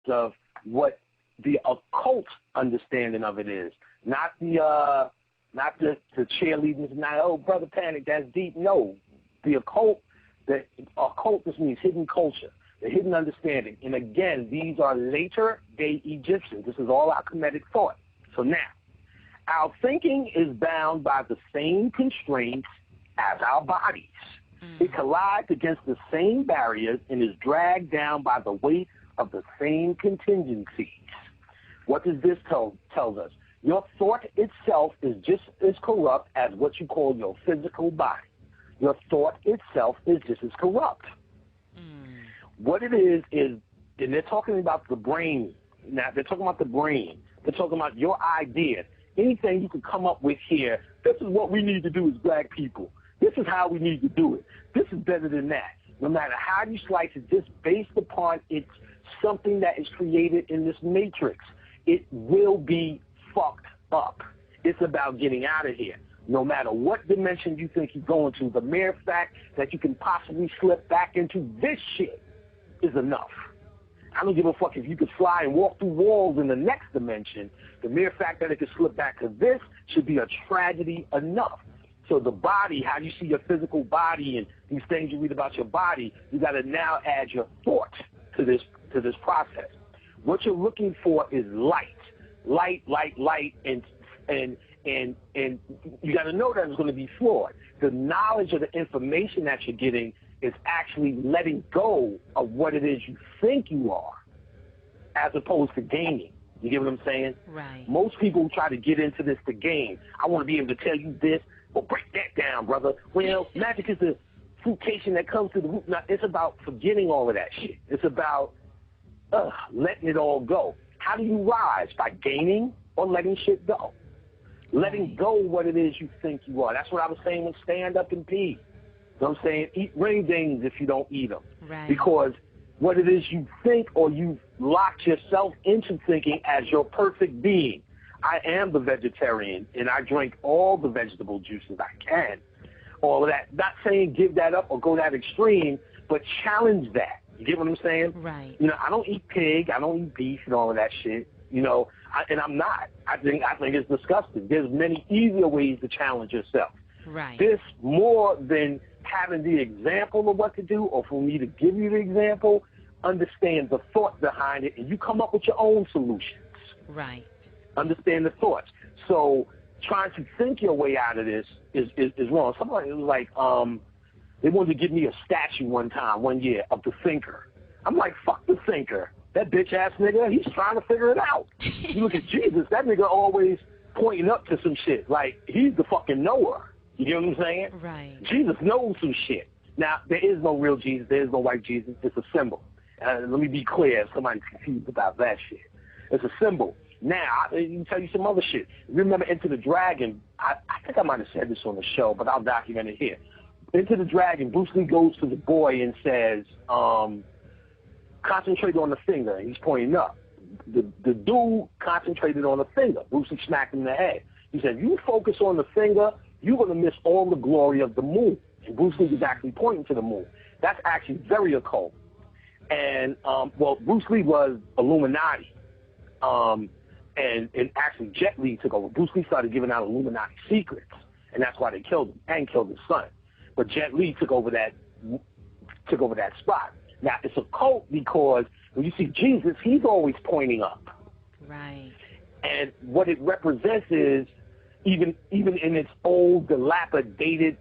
of what the occult understanding of it is, not the cheerleading. Not, oh, Brother Panic, that's deep. No, the occult. The occult just means hidden culture, the hidden understanding. And again, these are later day Egyptians. This is all our Kemetic thought. So now, our thinking is bound by the same constraints as our bodies. It collides against the same barriers and is dragged down by the weight of the same contingencies. What does this tell us? Your thought itself is just as corrupt as what you call your physical body. Your thought itself is just as corrupt. What it is, and they're talking about the brain. Now, they're talking about the brain. They're talking about your idea. Anything you can come up with here, this is what we need to do as black people. This is how we need to do it. This is better than that. No matter how you slice it, just based upon it's something that is created in this matrix, it will be fucked up. It's about getting out of here. No matter what dimension you think you're going to, the mere fact that you can possibly slip back into this shit is enough. I don't give a fuck if you could fly and walk through walls in the next dimension. The mere fact that it could slip back to this should be a tragedy enough. So the body, how you see your physical body and these things you read about your body, you got to now add your thought to this process. What you're looking for is light, and you got to know that it's going to be flawed. The knowledge of the information that you're getting is actually letting go of what it is you think you are, as opposed to gaining. You get what I'm saying? Right. Most people try to get into this to gain. I want to be able to tell you this. Well, break that down, brother. Well, magic is the fruitation that comes to the root. Now, it's about forgetting all of that shit. It's about letting it all go. How do you rise? By gaining or letting shit go? Letting go what it is you think you are. That's what I was saying with stand up and pee. You know what I'm saying? Eat ring dings if you don't eat them. Right. Because what it is you think, or you've locked yourself into thinking as your perfect being. I am the vegetarian, and I drink all the vegetable juices I can. All of that. Not saying give that up or go that extreme, but challenge that. You get what I'm saying? Right. You know, I don't eat pig, I don't eat beef and all of that shit. You know, and I'm not. I think it's disgusting. There's many easier ways to challenge yourself. Right. This more than having the example of what to do, or for me to give you the example, understand the thought behind it, and you come up with your own solutions. Right. Understand the thoughts. So trying to think your way out of this is wrong. Somebody was like, they wanted to give me a statue one year of the thinker. I'm like, fuck the thinker. That bitch ass nigga, he's trying to figure it out. You look at Jesus, that nigga always pointing up to some shit. Like, he's the fucking knower. You know what I'm saying? Right. Jesus knows some shit. Now, there is no real Jesus. There is no white Jesus. It's a symbol. Let me be clear if somebody's confused about that shit. It's a symbol. Now, I can tell you some other shit. Remember Enter the Dragon? I think I might have said this on the show, but I'll document it here. Enter the Dragon, Bruce Lee goes to the boy and says, concentrate on the finger. He's pointing up. The dude concentrated on the finger. Bruce Lee smacked him in the head. He said, you focus on the finger, you're going to miss all the glory of the moon. And Bruce Lee was actually pointing to the moon. That's actually very occult. And, Bruce Lee was Illuminati. And actually Jet Li took over. Bruce Lee started giving out Illuminati secrets, and that's why they killed him and killed his son. But Jet Li took over that spot. Now, it's a cult because when you see Jesus, he's always pointing up. Right. And what it represents is, even in its old, dilapidated,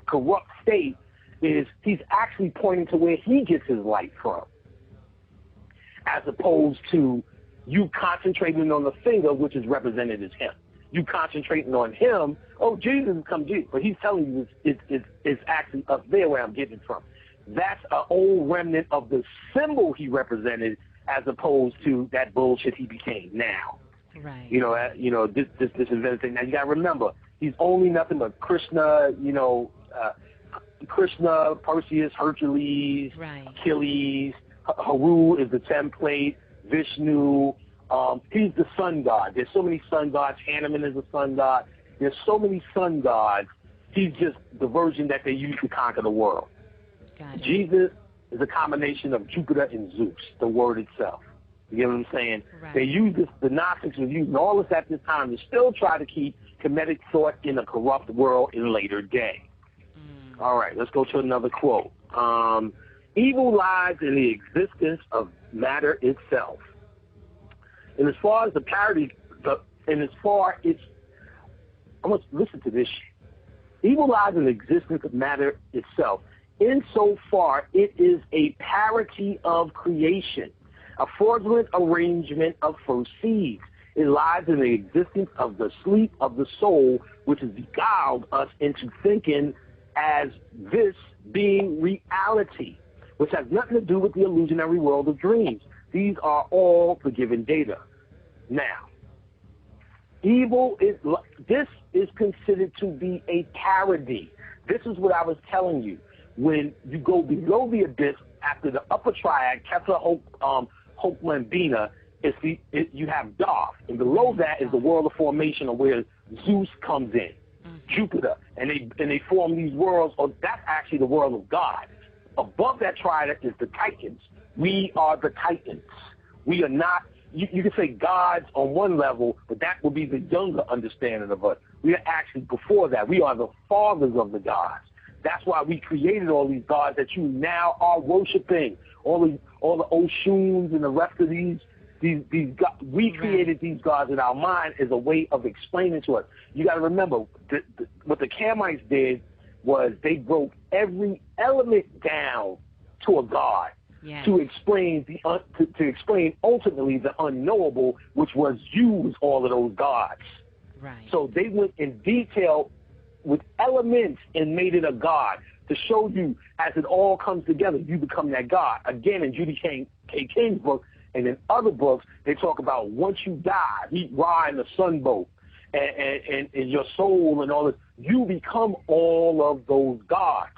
corrupt state, is he's actually pointing to where he gets his light from, as opposed to you concentrating on the finger, which is represented as him. You concentrating on him, oh, Jesus has come, Jesus. But he's telling you it's actually up there where I'm getting it from. That's an old remnant of the symbol he represented, as opposed to that bullshit he became now. Right. This invented thing. Now, you got to remember, he's only nothing but Krishna, Krishna, Perseus, Hercules, right. Achilles, Haru is the template, Vishnu, he's the sun god. There's so many sun gods. Hanuman is a sun god. There's so many sun gods. He's just the version that they use to conquer the world. Got it. Jesus is a combination of Jupiter and Zeus, the word itself. You get what I'm saying? Right. They use this, the Gnostics were using all this at this time to still try to keep Kemetic thought in a corrupt world in later day. All right, let's go to another quote. Evil lies in the existence of matter itself. And as far as the parody, I must listen to this shit. Evil lies in the existence of matter itself. Insofar, it is a parody of creation, a fraudulent arrangement of first seeds. It lies in the existence of the sleep of the soul, which has beguiled us into thinking as this being reality, which has nothing to do with the illusionary world of dreams. These are all the given data. Now, this is considered to be a parody. This is what I was telling you. When you go below the abyss, after the upper triad, Kepler, Hope, Lambina, you have Darth, and below that is the world of formation, of where Zeus comes in, Jupiter, and they form these worlds. Or that's actually the world of God. Above that triad is the Titans. We are the Titans. We are not. You can say gods on one level, but that would be the younger understanding of us. We are actually before that. We are the fathers of the gods. That's why we created all these gods that you now are worshiping. All the Oshuns and the rest of these gods. We created these gods in our mind as a way of explaining to us. You got to remember, what the Kamites did was they broke every element down to a god. Yes. To explain ultimately the unknowable, which was use all of those gods. Right. So they went in detail with elements and made it a god to show you as it all comes together, you become that god. Again, in Judy K. King's book and in other books, they talk about once you die, meet Ra in the sunboat, and your soul and all this, you become all of those gods,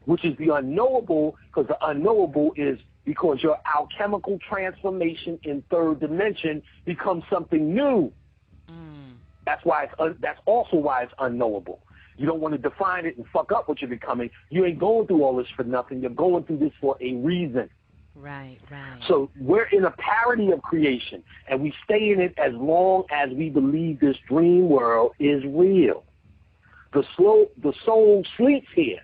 which is the unknowable, because the unknowable is because your alchemical transformation in third dimension becomes something new. That's why that's also why it's unknowable. You don't want to define it and fuck up what you're becoming. You ain't going through all this for nothing. You're going through this for a reason. Right, right. So we're in a parody of creation, and we stay in it as long as we believe this dream world is real. The soul sleeps here.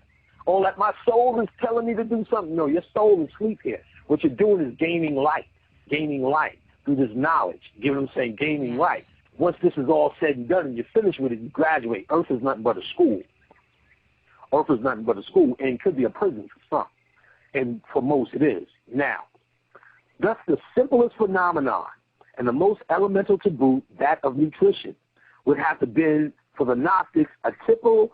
Oh, like my soul is telling me to do something. No, your soul is asleep here. What you're doing is gaining light through this knowledge. You know what I'm saying? Gaining light. Once this is all said and done and you're finished with it, you graduate. Earth is nothing but a school. Earth is nothing but a school, and it could be a prison for some. And for most it is. Now, thus the simplest phenomenon and the most elemental to boot, that of nutrition, would have to be, for the Gnostics, a typical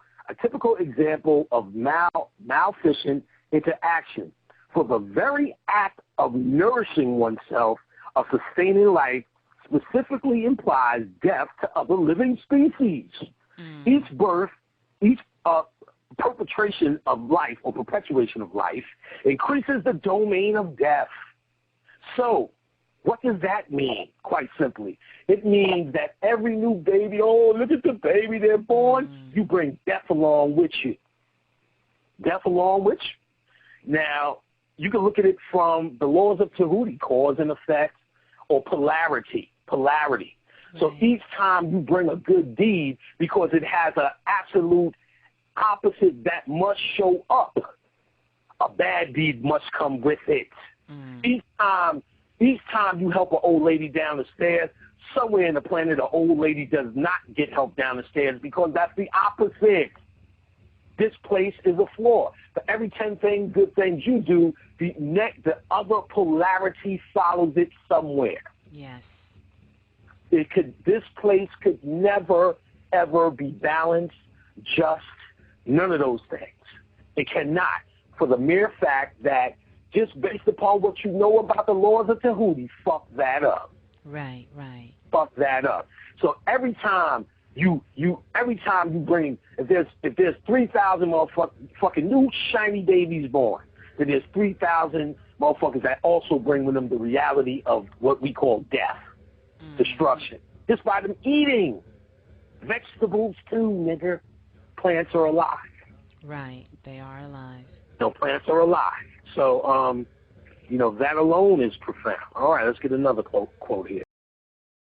example of malfeasance into action. For the very act of nourishing oneself, of sustaining life, specifically implies death to other living species. Each birth, each perpetration of life or perpetuation of life increases the domain of death. So, what does that mean, quite simply? It means that every new baby, oh, look at the baby they're born, you bring death along with you. Death along with you. Now, you can look at it from the laws of Tahuti, cause and effect, or polarity. So each time you bring a good deed, because it has an absolute opposite that must show up, a bad deed must come with it. Each time you help an old lady down the stairs, somewhere in the planet an old lady does not get help down the stairs, because that's the opposite. This place is a flaw. For every 10 good things you do, the other polarity follows it somewhere. Yes. This place could never, ever be balanced, just, none of those things. It cannot, for the mere fact that just based upon what you know about the laws of Tahuti, fuck that up. Right, right. Fuck that up. So every time you bring, if there's 3,000 motherfucking new shiny babies born, then there's 3,000 motherfuckers that also bring with them the reality of what we call death, destruction. Just by them eating vegetables too, nigger. Plants are alive. Right, they are alive. No, plants are alive. So, that alone is profound. All right, let's get another quote here.